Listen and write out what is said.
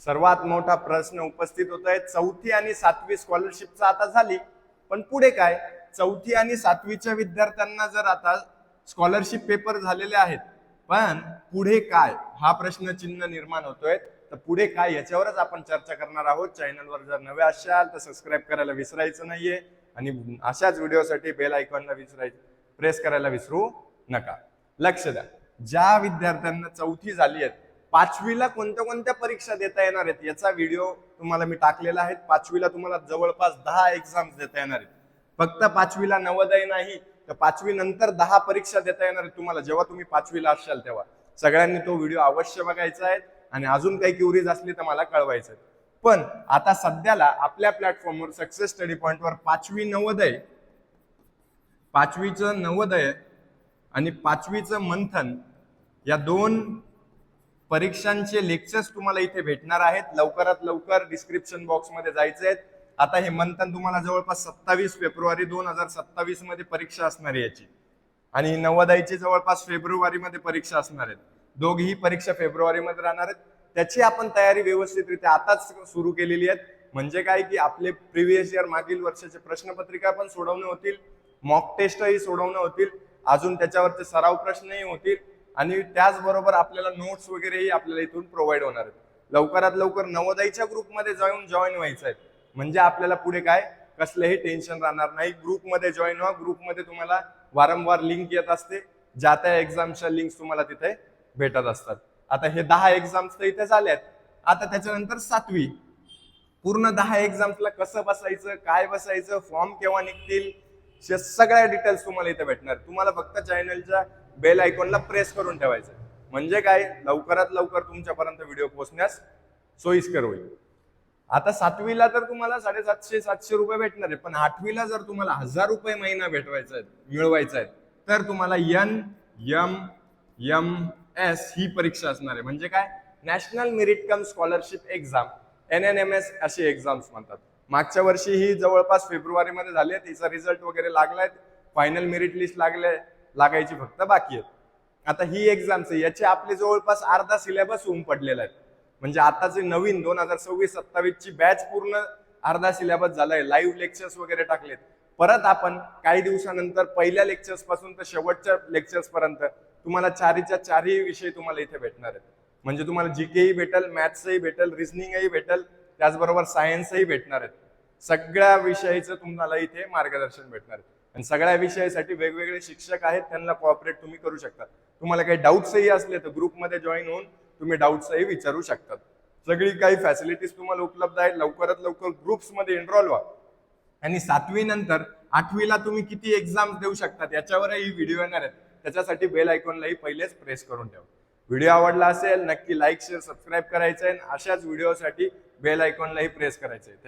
सर्वात मोठा प्रश्न उपस्थित होत आहे, चौथी आणि सातवी स्कॉलरशिपचा आता झाली, पण पुढे काय? चौथी आणि सातवीच्या विद्यार्थ्यांना जर आता स्कॉलरशिप पेपर झालेले आहेत, पण पुढे काय हा प्रश्न चिन्ह निर्माण होतोय. तर पुढे काय याच्यावरच आपण चर्चा करणार आहोत. चॅनलवर जर नवे असाल तर सबस्क्राईब करायला विसरायचं नाहीये आणि अशाच व्हिडिओसाठी बेल आयकॉनला प्रेस करायला विसरू नका. लक्ष द्या, ज्या विद्यार्थ्यांना चौथी झाली आहे, पाचवीला कोणत्या कोणत्या परीक्षा देता येणार आहेत याचा व्हिडिओ तुम्हाला मी टाकलेला आहे. पाचवीला तुम्हाला जवळपास 10 एक्झाम्स देता येणार आहेत. फक्त पाचवीला नवोदय नाही तर पाचवी नंतर 10 परीक्षा देता येणार आहेत तुम्हाला. जेव्हा तुम्ही पाचवीला असाल तेव्हा सगळ्यांनी तो व्हिडिओ अवश्य बघायचा आहे आणि अजून काही क्युरीज असली तर मला कळवायचं आहे. पण आता सध्याला आपल्या प्लॅटफॉर्मवर सक्सेस स्टडी पॉइंटवर पाचवीचं नवोदय आणि पाचवीचं मंथन या दोन परीक्षांचे लेक्चर्स तुम्हाला इथे भेटणार आहेत. लवकरात लवकर डिस्क्रिप्शन बॉक्स मध्ये जायचे आहेत. आता हे मंथन तुम्हाला जवळपास 27 फेब्रुवारी 2027 मध्ये परीक्षा असणार आहे याची, आणि नवोदयची जवळपास फेब्रुवारी मध्ये परीक्षा असणार आहेत. दोघीही परीक्षा फेब्रुवारी मध्ये राहणार आहेत. त्याची आपण तयारी व्यवस्थितरित्या आताच सुरू केलेली आहे. म्हणजे काय की आपले प्रिव्हियस इयर मागील वर्षाचे प्रश्नपत्रिका पण सोडवणे होतील, मॉक टेस्टही सोडवणे होतील, अजून त्याच्यावरचे सराव प्रश्नही होतील आणि त्याचबरोबर आपल्याला नोट्स वगैरेही आपल्याला इथून प्रोव्हाइड होणार आहेत. लवकरात लवकर नवोदयच्या ग्रुपमध्ये जाऊन जॉईन व्हायचं आहे. म्हणजे आपल्याला पुढे काय कसलेही टेन्शन राहणार नाही. ग्रुपमध्ये जॉईन व्हा. ग्रुपमध्ये तुम्हाला वारंवार लिंक येत असते, ज्या त्या एक्झामच्या लिंक्स तुम्हाला तिथे भेटत असतात. आता हे 10 एक्झाम्स तर इथे झाल्यात. आता त्याच्यानंतर सातवी पूर्ण 10 एक्झाम्सला कसं बसायचं, काय बसायचं, फॉर्म केव्हा निघतील, सगळ्या डिटेल्स तुम्हाला इथे भेटणार. तुम्हाला फक्त चॅनलच्या बेल आयकॉनला प्रेस करून ठेवायचं. म्हणजे काय लवकरात लवकर तुमच्यापर्यंत व्हिडिओ पोहोचण्यास सोयीस्कर होईल. आता सातवीला तर तुम्हाला 750-700 रुपये भेटणार आहे, पण आठवीला जर तुम्हाला 1000 रुपये महिना मिळवायचा आहे तर तुम्हाला NMMS ही परीक्षा असणार आहे. म्हणजे काय नॅशनल मेरिट कम स्कॉलरशिप एक्झाम, NNMS अशी एक्झाम्स म्हणतात. मागच्या वर्षी ही जवळपास फेब्रुवारी मध्ये झाली आहे. तिचा रिझल्ट वगैरे लागलाय, फायनल मेरिट लिस्ट लागायची फक्त बाकी आहे. आता ही एक्झाम्स याचे आपले जवळपास अर्धा सिलेबस होऊन पडलेला आहे. म्हणजे आताचे नवीन 2026-27 ची बॅच पूर्ण अर्धा सिलेबस झालाय. लाईव्ह लेक्चर्स वगैरे टाकलेत. परत आपण काही दिवसानंतर पहिल्या लेक्चर्स पासून तर शेवटच्या लेक्चर्स पर्यंत तुम्हाला चारीच्या चारही विषय तुम्हाला इथे भेटणार आहेत. म्हणजे तुम्हाला जीकेही भेटेल, मॅथ्सही भेटेल, रिझनिंगही भेटेल, त्याचबरोबर सायन्सही भेटणार आहेत. सगळ्या विषयाचं तुम्हाला इथे मार्गदर्शन भेटणार आहे आणि सगळ्या विषयासाठी वेगवेगळे शिक्षक आहेत, त्यांना कोऑपरेट तुम्ही करू शकता. तुम्हाला काही डाऊट्सही असले तर ग्रुपमध्ये जॉईन होऊन तुम्ही डाऊट्सही विचारू शकतात. सगळी काही फॅसिलिटीज तुम्हाला उपलब्ध आहेत. लवकरात लवकर ग्रुप्समध्ये एनरोल व्हा. आणि सातवी नंतर आठवीला तुम्ही किती एक्झाम देऊ शकतात याच्यावरही व्हिडिओ येणार आहेत. त्याच्यासाठी बेल आयकॉनलाही पहिलेच प्रेस करून ठेवा. व्हिडिओ आवडला असेल नक्की लाईक, शेअर, सबस्क्राईब करायचं आहे. अशाच व्हिडिओसाठी बेल आयकॉनलाही प्रेस करायचं आहे.